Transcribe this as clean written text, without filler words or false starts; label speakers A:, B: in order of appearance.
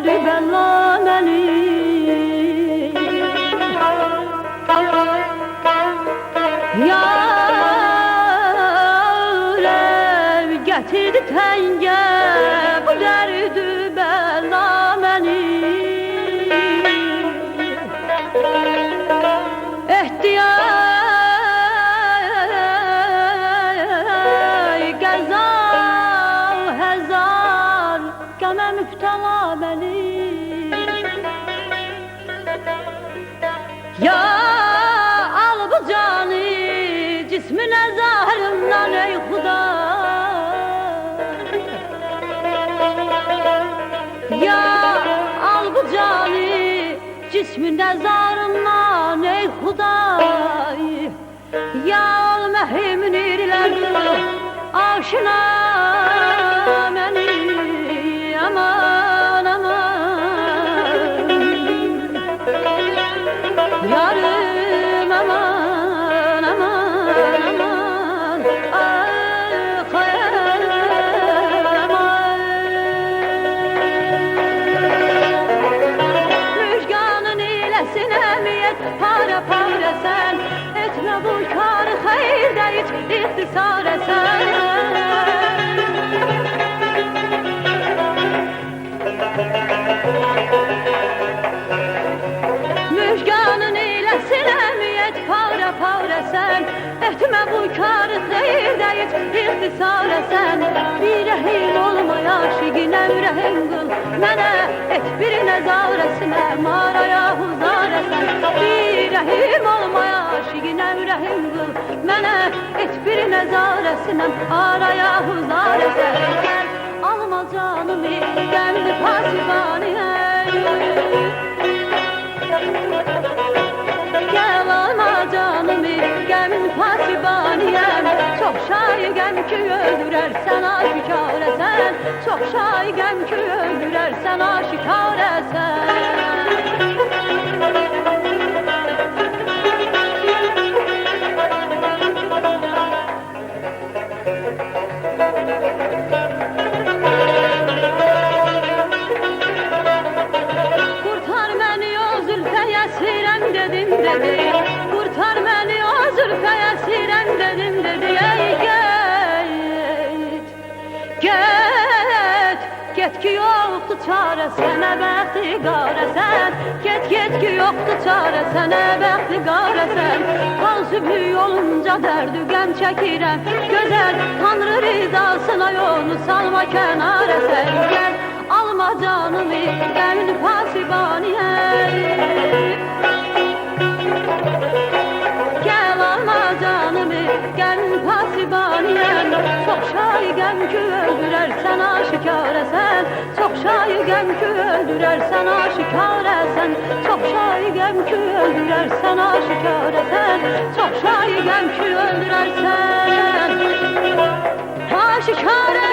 A: derdi bellameli. Yarev getirdi tenge bu derdi bellameli. Ehtiyay gezal hezar geme müptela beni. Ya al bu canı cismine zahrimden ey Huda. Ya al bu canı cismine zarından ey Huday. Ya al mehrimin irileri aşina beni. Aman aman yarım aman aman aman ah aman. Müjganın ilesin emniyet para para sen. Etme bu karı hayır da hiç ihtisar esen. Müjganın ilesin emniyet para para sen. Etme bu karı hayır da hiç ihtisar esen. Bir rehim olmaya aşigine ürehim kıl. Mene et bir nezaresine mağaraya huzar esen. Bir rehim olmaya aşigine ürehim kıl. Mene et bir nezaresine araya huzar esen. Gel alma canımı kendi pasibaniye. Gel alma canımı gemin pasibaniyem. Çok şaigem ki öldürersen aşikar esen. Çok şaigem ki öldürersen aşikar esen. Kurtar beni o zülfeye sirem dedim dedi. Kurtar beni o zülfeye sirem dedim dedi. Ey get ki yoktu çare sene bəxti qarəsən. Get ki yoktu çare sene bəxti qarəsən. Kal sübhü olunca derdü gəm çəkirəm. Gözəl Tanrı rizasına yolu salma kənarə sen. Gel alma canımı gəmin pasibaniye. Gel alma canımı gəmin pasibaniye. Çok şaigem ki öldürersen aşikar esen. Çok şaigem ki öldürersen aşikar esen. Çok şaigem ki öldürersen aşikar esen. Çok şaigem ki öldürersen aşikar esen.